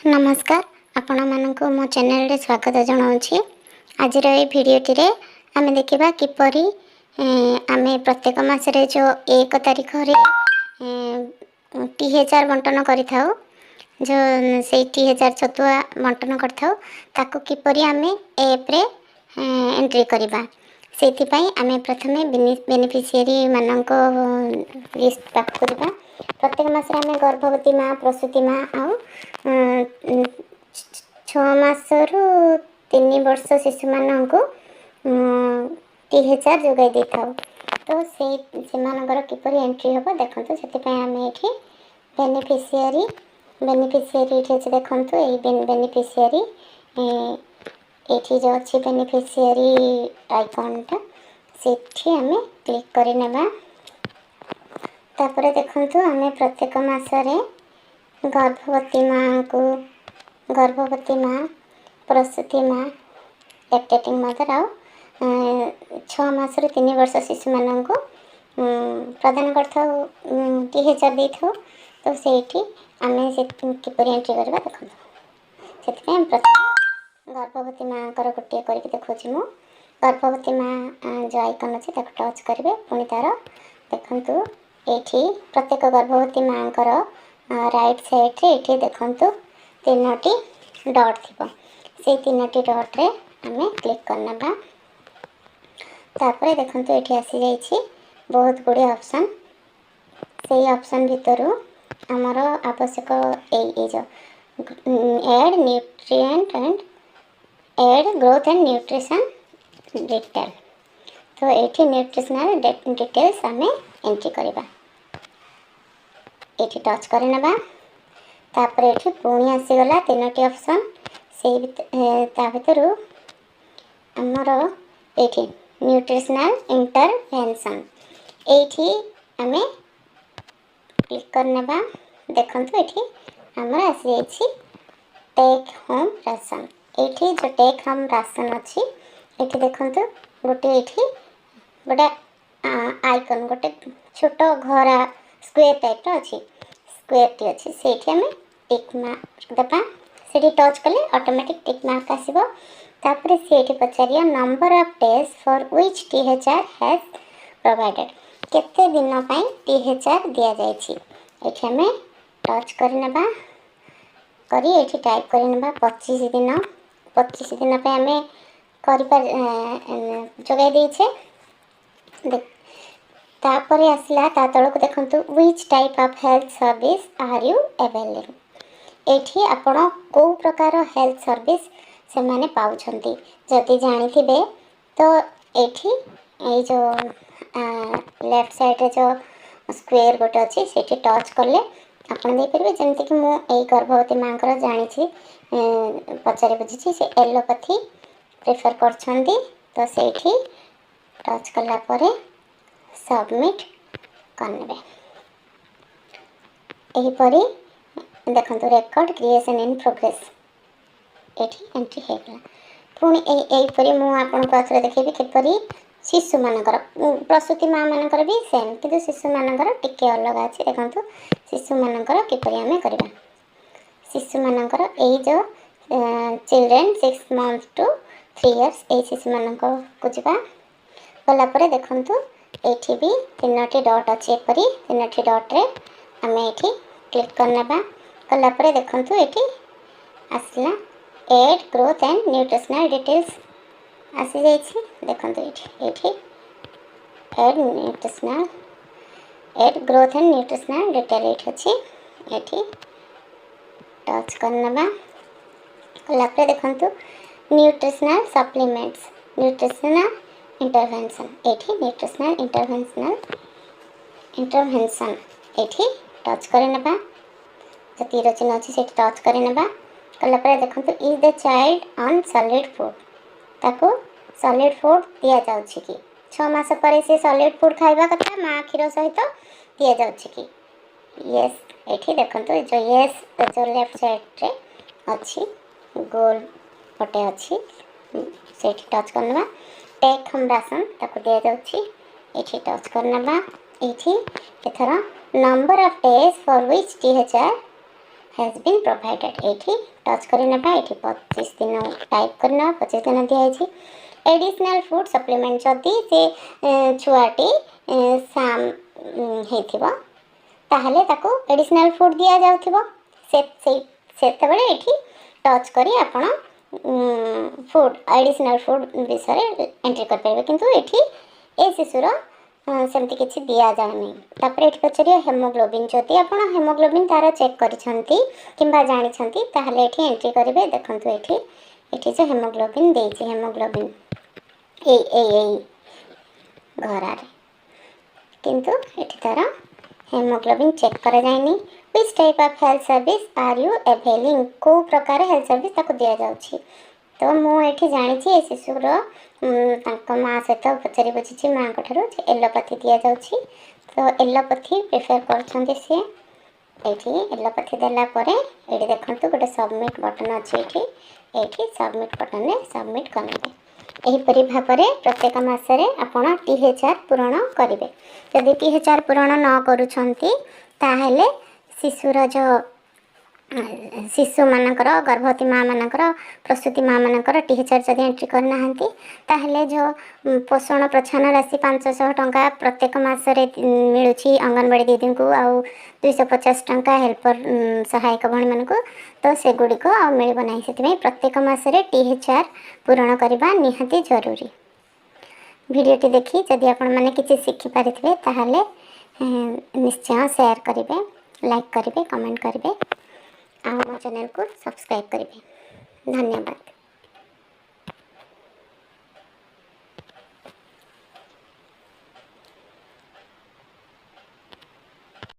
नमस्कार आपण मानक मो चैनल रे स्वागत जनाऊँगी। आज भिडटे आम देखा किपरि आम प्रत्येक मसरे जो 1 तारिख टी1000 बंटन कर जो से टी1000 छतुआ बंटन कर किपरि आम एप्रे एंट्री करवा से आम प्रथम बेनिफिशियरी मानक लिस्ट पाक करवा। प्रत्येक मसरे आम गर्भवती माँ प्रसूति माँ आउ 6 मासरू 3 वर्ष शिशु मानक टी1000 जोगाई दे था। तो से किपरि एंट्री हम देखो से आम ये बेनिफिशियरी अच्छे देखो ये बेनिफिशियरी ये जो अच्छी बेनिफिशियरी आइकनटा से आम क्लिक करने तापर देखो आम प्रत्येक मसरे गर्भवती माँ को गर्भवती माँ प्रसूति माँ लैक्टेटिंग मदर आउ 6 मासरू 3 वर्ष शिशु मान प्रदान कर टी1000 दे था। तो से आम से किपरि एंट्री करवा देखो से प्रथम गर्भवती माँ को गोटे कर देखा मु गर्भवती माँ जो आइकन अच्छे टच करेंगे पुणी तार देखु ये प्रत्येक गर्भवती माँ को राइट साइड रे ये देखु 3टी डॉट थी से 3टी डॉट रे आम क्लिक करना तापर देखो ये आसी जाइए बहुत गुड़े ऑप्शन से ऑप्शन भितर आमर आवश्यक ये जो add nutrient and add growth and nutrition detail. तो ये न्यूट्रिशनल डिटेल्स आम एंट्री करवा ये टच करने तापर ये पुणी आसीगला 3टी ऑप्शन से भर आमर ये न्यूट्रिशनल इंटरवेंशन ये आम क्लिक करने देखो ये आमर आसी टेक होम राशन ये जो टेक होम राशन अच्छी ये देखो गोटे ये गोटे आइकन गोटे छोट घर स्क्वेयर टाइप अच्छी स्क्वेयर टी अच्छी से आम टिक मार्क देवा से टच कले ऑटोमेटिक टिक मार्क आसो। तापर से पचार number of days for which टी1000 हैज प्रोवाइडेड केते दिन टी1000 दि जाए आम टच करने करी टाइप करने 25 दिन 25 दिन आम कर जोगाई देछे। तापर आसला ता तलक देखो which type of health service are you available ये आपण को प्रकार हेल्थ सर्विस से माने पाउछंती जदि जानी तो ये जो लेफ्ट साइड जो स्क्वेयर गोटे अच्छी से टच कले आपड़ देपारे जमती कि मुझे गर्भवती माँ को जानी पचारि बुझी से एलोपैथी प्रिफर करछंती। तो से टच कलापर सबमिट करने यहीपरी देखो रेकर्ड क्रिएशन इन प्रोग्रेस ये एंट्री होगा। पुणी यहीपरी मुझे देखेबी किपरि शिशु मानकर प्रसूति माँ मानकर भी सेम कि शिशु मानकर टिके अलग अच्छे देखो शिशु मानकर किपरि आम करवा शिशु मानकर यही जो चिल्ड्रेन 6 months to 3 years ये शिशु मान को जावा गलापर देखु ये भी 3टी डॉट अच्छी एपरी 3टी डॉट रे आम ये क्लिक करने गलापर देखु ये आसला add growth and nutritional details आसी जाइए देखो ये add nutritional add growth and nutritional detail ये अच्छी ये टच करने गलापर देखो न्यूट्रिशनल सप्लीमेंट्स न्यूट्रिशनल इंटरवेंशन ये न्यूट्रिशनल इंटरवेंशन ये टच करने जो तीर चिन्ह अच्छी से टच करने गलापर देखो is the child on solid food ताको सॉलिड फूड दि जाऊँगी कि 6 मास पर से सॉलिड फूड खाइबा कथा माँ क्षीर सहित दि जाऊँगी कि येस ये देखो जो येस जो लेफ्ट साइड रे अच्छी गोल पटे अच्छी से टच करना टेक होम राशन ताको दि जाऊँगी ये टच करना ये एथर number of days for which टी1000 हैज बीन प्रोवाइडेड। एठी टच करना ये 25 दिन टाइप करना 25 दिन दिखाई। एडिशनल फूड सप्लीमेंट जदि से छुआटी साम होइथिबो ताहले ताको एडिशनल फूड दिया जाउथिबो। सेतेबेले एठी टच करी आपण फूड एडिशनल फूड विषय एंट्री कर पाइबे, किंतु एठी ए शिशुर सेमती किसी दि जाए नहीं। तापर ये पचारे हेमोग्लोबिन जदि आप हेमोग्लोबिन तार चेक करिसेंती किंबा जानिछंती ताहले एठी एंट्री करेंगे। देखंतु एठी जो हेमोग्लोबिन देछि हेमोग्लोबिन ए घरारे, किंतु एठी तार हेमोग्लोबिन चेक करा जायनी। Which type of health service are you availing, को प्रकार हेल्थ सर्विस ताको दिया जाउछि। तो मुझे जानी ए शिशुर माँ सहित पचारि बुझी माँ ठार एलोपैथी दि जाऊँगी। तो एलोपैथी प्रिफेयर कर सी ये एलोपैथी देलापर ये देखो गोटे सबमिट बटन अच्छे ये सबमिट बटन में सबमिट करेंगे। यहीपरी भाव में प्रत्येक मसरे आपड़ THR पूरण करेंगे। जदि THR पूरण न करुँच शिशुर जो शिशु मानकर गर्भवती माँ मानकर प्रसूति माँ मानकर THR जदि एंट्री करना ताहले जो पोषण प्रोत्साहन राशि 500 टंका प्रत्येक मासरे मिलूँ अंगनवाड़ी दीदी को आउ 250 टंका हेल्पर सहायक भणी मान को। तो सेगुड़िक मिलना ना से प्रत्येक मसरे THR पूरण करने निहाती जरूरी। वीडियोटी देखी जदि आपण मैंने किसी शिखिपारे ताहले निश्चय शेयर करेंगे, लाइक करेंगे, कमेंट करेंगे, आ चैनल को सब्सक्राइब करेंगे। धन्यवाद।